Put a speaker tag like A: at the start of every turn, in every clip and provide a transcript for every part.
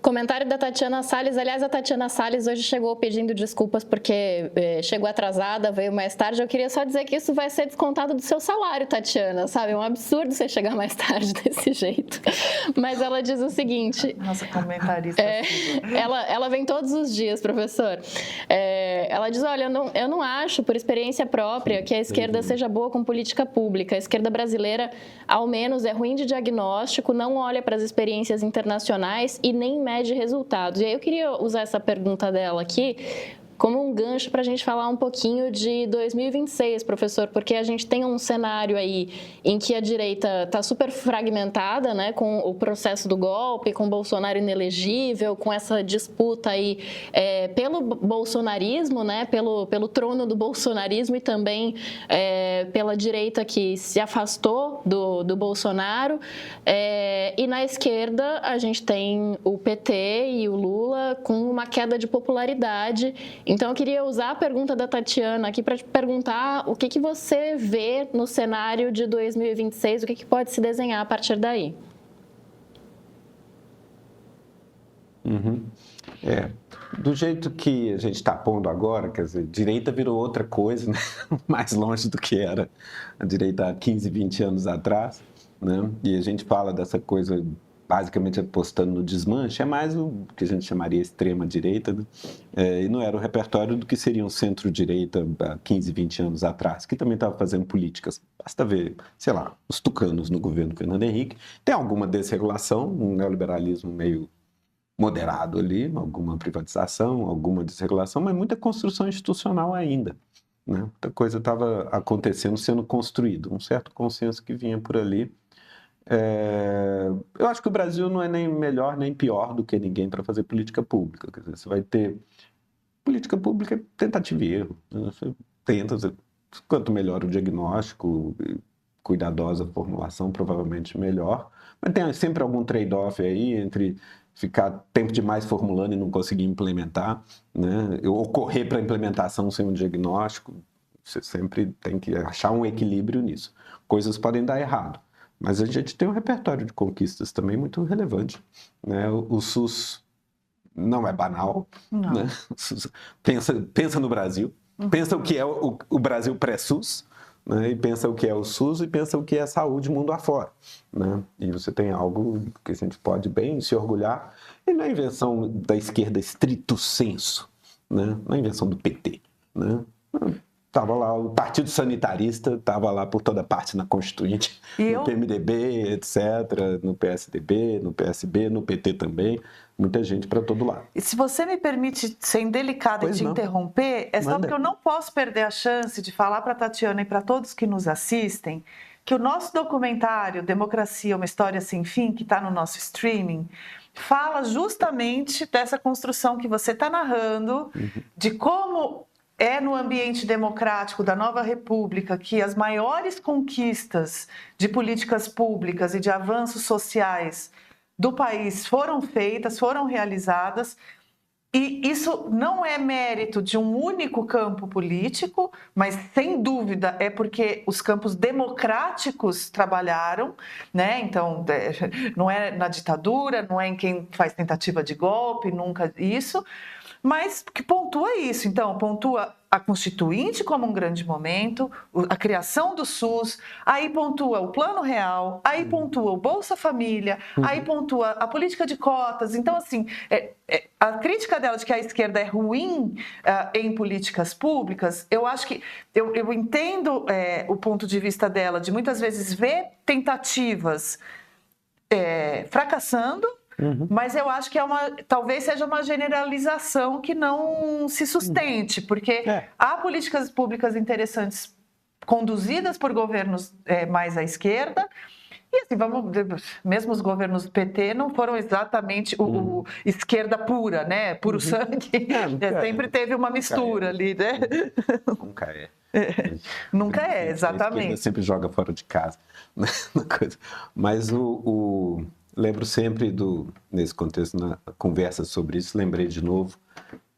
A: Comentário da Tatiana Salles. Aliás, a Tatiana Salles hoje chegou pedindo desculpas porque chegou atrasada, veio mais tarde. Eu queria só dizer que isso vai ser descontado do seu salário, Tatiana, sabe? É um absurdo você chegar mais tarde desse jeito. Mas ela diz o seguinte...
B: Nossa, comentarista.
A: Ela vem todos os dias, professor. Ela diz, olha, eu não acho, por experiência própria, que a esquerda seja boa com política pública. A esquerda brasileira, ao menos, é ruim de diagnóstico, não olha para as experiências internacionais e nem mede resultados. E aí eu queria usar essa pergunta dela aqui como um gancho para a gente falar um pouquinho de 2026, professor, porque a gente tem um cenário aí em que a direita está super fragmentada, né, com o processo do golpe, com o Bolsonaro inelegível, com essa disputa aí pelo bolsonarismo, né, pelo trono do bolsonarismo e também pela direita que se afastou do Bolsonaro. E na esquerda a gente tem o PT e o Lula com uma queda de popularidade. Então, eu queria usar a pergunta da Tatiana aqui para te perguntar o que você vê no cenário de 2026, o que pode se desenhar a partir daí.
C: Do jeito que a gente está pondo agora, quer dizer, direita virou outra coisa, né? Mais longe do que era a direita há 15, 20 anos atrás, né? E a gente fala dessa coisa basicamente apostando no desmanche, é mais o que a gente chamaria extrema-direita, né? E não era o repertório do que seria um centro-direita há 15, 20 anos atrás, que também estava fazendo políticas. Basta ver, sei lá, os tucanos no governo Fernando Henrique. Tem alguma desregulação, um neoliberalismo meio moderado ali, alguma privatização, alguma desregulação, mas muita construção institucional ainda, né? Muita coisa estava acontecendo, sendo construído, um certo consenso que vinha por ali. Eu acho que o Brasil não é nem melhor nem pior do que ninguém para fazer política pública. Quer dizer, você vai ter política pública é tentativa e erro, né? Você tenta, quanto melhor o diagnóstico, cuidadosa a formulação, provavelmente melhor. Mas tem sempre algum trade-off aí entre ficar tempo demais formulando e não conseguir implementar, né? Ou correr para a implementação sem um diagnóstico. Você sempre tem que achar um equilíbrio nisso. Coisas podem dar errado. Mas a gente tem um repertório de conquistas também muito relevante, né? O SUS não é banal,
B: Não.
C: Né? Pensa no Brasil, pensa o que é o Brasil pré-SUS, né? E pensa o que é o SUS e pensa o que é saúde mundo afora, né? E você tem algo que a gente pode bem se orgulhar, e não é invenção da esquerda estrito sensu, né? Não é invenção do PT, né? Estava lá, o Partido Sanitarista estava lá por toda parte na Constituinte, no PMDB, etc., no PSDB, no PSB, no PT também, muita gente para todo lado.
B: E se você me permite ser indelicada e te interromper, é só porque eu não posso perder a chance de falar para a Tatiana e para todos que nos assistem que o nosso documentário Democracia, uma História Sem Fim, que está no nosso streaming, fala justamente dessa construção que você está narrando, de como é no ambiente democrático da nova república que as maiores conquistas de políticas públicas e de avanços sociais do país foram feitas, foram realizadas, e isso não é mérito de um único campo político, mas sem dúvida é porque os campos democráticos trabalharam, né? Então, não é na ditadura, não é em quem faz tentativa de golpe, nunca isso, mas que pontua isso. Então, pontua a Constituinte como um grande momento, a criação do SUS, aí pontua o Plano Real, aí pontua o Bolsa Família, aí pontua a política de cotas. Então, assim, a crítica dela de que a esquerda é ruim em políticas públicas, eu acho que eu entendo o ponto de vista dela de muitas vezes ver tentativas fracassando, mas eu acho que talvez seja uma generalização que não se sustente, porque há políticas públicas interessantes conduzidas por governos mais à esquerda, e assim, mesmo os governos do PT não foram exatamente o esquerda pura, né? Puro sangue. Sempre teve uma mistura ali, né?
C: Nunca é.
B: Nunca é, exatamente.
C: A esquerda sempre joga fora de casa. Mas lembro sempre nesse contexto, na conversa sobre isso, lembrei de novo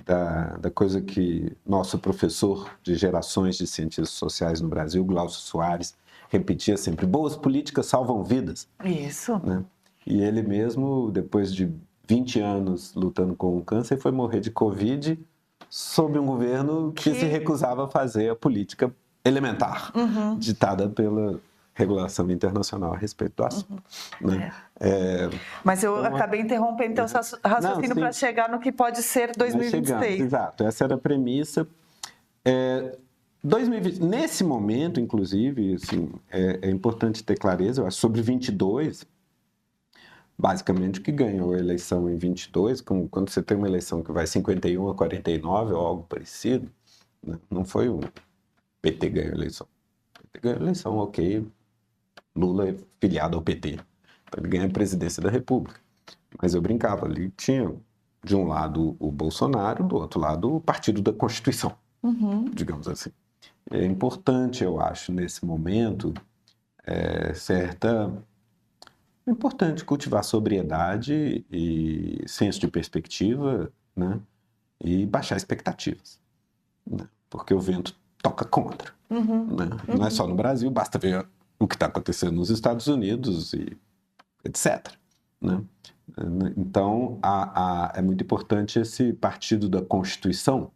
C: da coisa que nosso professor de gerações de cientistas sociais no Brasil, Glaucio Soares, repetia sempre: boas políticas salvam vidas.
B: Isso.
C: Né? E ele mesmo, depois de 20 anos lutando com o câncer e foi morrer de Covid sob um governo que se recusava a fazer a política elementar, ditada pela regulação internacional a respeito do assunto. Né?
B: Mas eu acabei interrompendo teu raciocínio para chegar no que pode ser 2026.
C: Exato, essa era a premissa. 2020, nesse momento, inclusive, assim, é importante ter clareza, eu acho, sobre 22, basicamente o que ganhou a eleição em 22, quando você tem uma eleição que vai 51 a 49 ou algo parecido, né? Não foi o PT ganhou a eleição. O PT ganhou a eleição, ok, Lula é filiado ao PT, então ele ganha a presidência da República. Mas eu brincava, ali tinha de um lado o Bolsonaro, do outro lado o Partido da Constituição, digamos assim. É importante, eu acho, nesse momento, é importante cultivar sobriedade e senso de perspectiva, né? E baixar expectativas, né? Porque o vento toca contra. Né? Não é só no Brasil, basta ver o que está acontecendo nos Estados Unidos e etc. Né? Então, é muito importante esse Partido da Constituição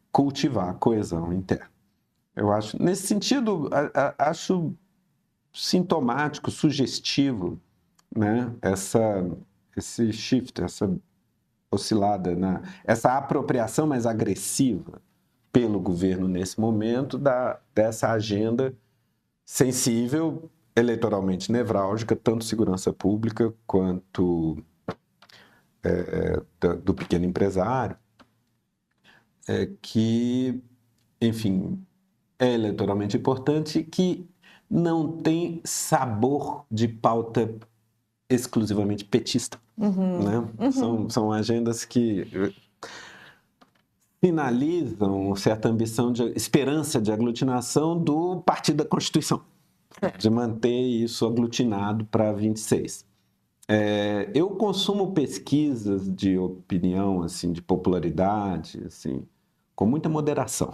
C: cultivar a coesão interna. Eu acho, nesse sentido, acho sintomático, sugestivo, né? Esse shift, essa oscilada, né? Essa apropriação mais agressiva pelo governo nesse momento dessa agenda sensível, eleitoralmente nevrálgica, tanto segurança pública quanto do pequeno empresário, que, enfim, é eleitoralmente importante, que não tem sabor de pauta exclusivamente petista. Né? São agendas que sinalizam certa ambição, esperança de aglutinação do Partido da Constituição, de manter isso aglutinado para 26. Eu consumo pesquisas de opinião, assim, de popularidade, assim, com muita moderação.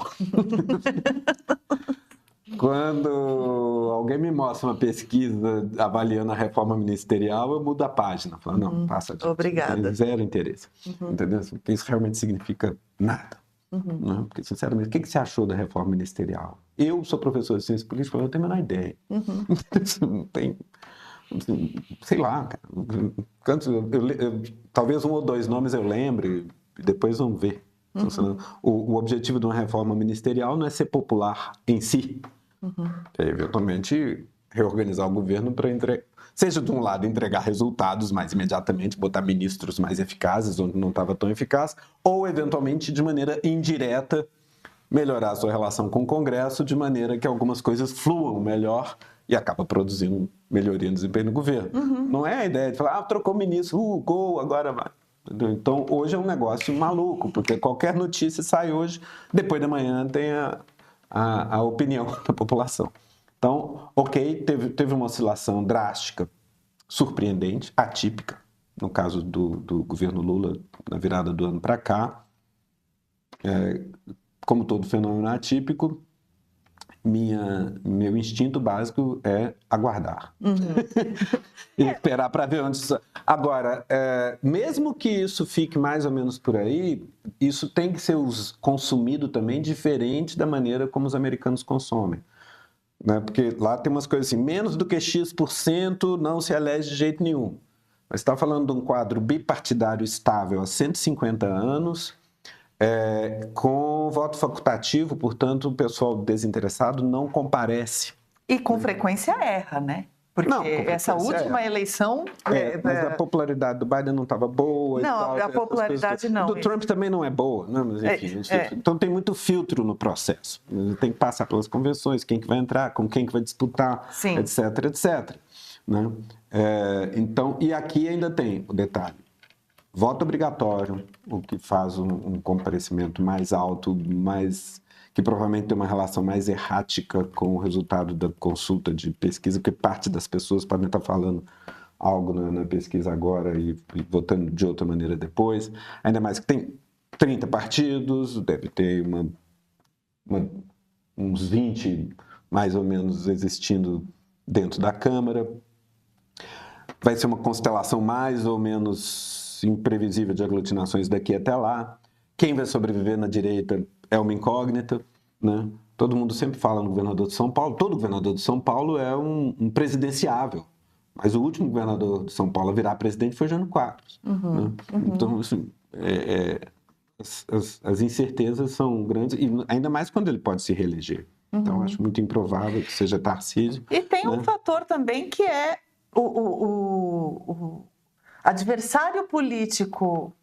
C: Quando alguém me mostra uma pesquisa avaliando a reforma ministerial, eu mudo a página. Falo, não, passa adiante.
B: Obrigada.
C: Tem zero interesse. Entendeu? Porque isso realmente significa nada. Né? Porque, sinceramente, o que você achou da reforma ministerial? Eu sou professor de ciência política, eu não tenho a menor ideia. Não tem... Assim, sei lá, cara. Talvez um ou dois nomes eu lembre, e depois vamos ver. O objetivo de uma reforma ministerial não é ser popular em si, é eventualmente reorganizar o governo para seja de um lado entregar resultados mais imediatamente, botar ministros mais eficazes onde não estava tão eficaz, ou eventualmente de maneira indireta melhorar a sua relação com o Congresso de maneira que algumas coisas fluam melhor e acaba produzindo melhoria no desempenho do governo. Não é a ideia de falar, trocou o ministro, gol, agora vai. Então, hoje é um negócio maluco, porque qualquer notícia sai hoje, depois da manhã tem a opinião da população. Então, ok, teve uma oscilação drástica, surpreendente, atípica, no caso do governo Lula, na virada do ano para cá. Como todo fenômeno atípico, meu instinto básico é aguardar. E esperar para ver onde isso... Agora, mesmo que isso fique mais ou menos por aí, isso tem que ser consumido também diferente da maneira como os americanos consomem. Né? Porque lá tem umas coisas assim, menos do que X% não se elege de jeito nenhum. Mas está falando de um quadro bipartidário estável há 150 anos, com voto facultativo, portanto, o pessoal desinteressado não comparece.
B: E com frequência erra, né? Porque
C: não,
B: essa última eleição...
C: mas a popularidade do Biden não estava boa.
B: Não, a popularidade não.
C: Do Trump também não é boa, né? Mas, enfim, então tem muito filtro no processo. Tem que passar pelas convenções, quem que vai entrar, com quem que vai disputar,
B: sim,
C: etc, etc. Né? Então, e aqui ainda tem o detalhe. Voto obrigatório, o que faz um comparecimento mais alto, que provavelmente tem uma relação mais errática com o resultado da consulta de pesquisa, porque parte das pessoas podem estar falando algo na pesquisa agora e votando de outra maneira depois. Ainda mais que tem 30 partidos, deve ter uns 20 mais ou menos existindo dentro da Câmara. Vai ser uma constelação mais ou menos caos imprevisível de aglutinações daqui até lá. Quem vai sobreviver na direita é uma incógnita, né? Todo mundo sempre fala no governador de São Paulo. Todo governador de São Paulo é um presidenciável. Mas o último governador de São Paulo a virar presidente foi Jânio Quadros. Né? Então, assim, as incertezas são grandes, e ainda mais quando ele pode se reeleger. Então, acho muito improvável que seja Tarcísio.
B: E tem um fator também que é o adversário político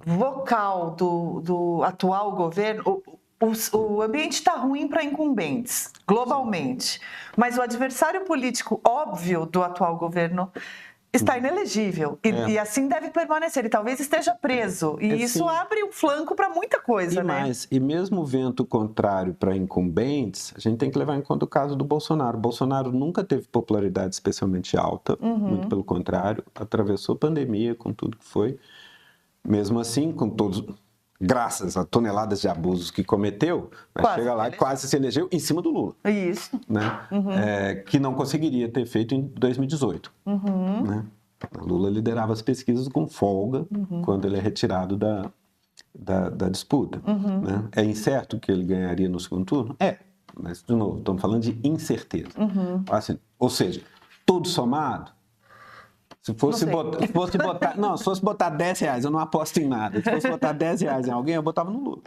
B: vocal do atual governo. O ambiente está ruim para incumbentes, globalmente, mas o adversário político óbvio do atual governo está inelegível e assim deve permanecer, e talvez esteja preso, e isso abre um flanco para muita coisa, né?
C: E mesmo o vento contrário para incumbentes, a gente tem que levar em conta o caso do Bolsonaro. O Bolsonaro nunca teve popularidade especialmente alta, muito pelo contrário, atravessou a pandemia com tudo que foi, mesmo assim, com todos... graças a toneladas de abusos que cometeu, mas chega lá e quase se elegeu em cima do Lula.
B: Isso.
C: Né? Que não conseguiria ter feito em 2018. Né? O Lula liderava as pesquisas com folga quando ele é retirado da disputa. Né? É incerto que ele ganharia no segundo turno? Mas, de novo, estamos falando de incerteza. Assim, ou seja, tudo somado, se fosse botar R$10, eu não aposto em nada. Se fosse botar R$10 em alguém, eu botava no Lula.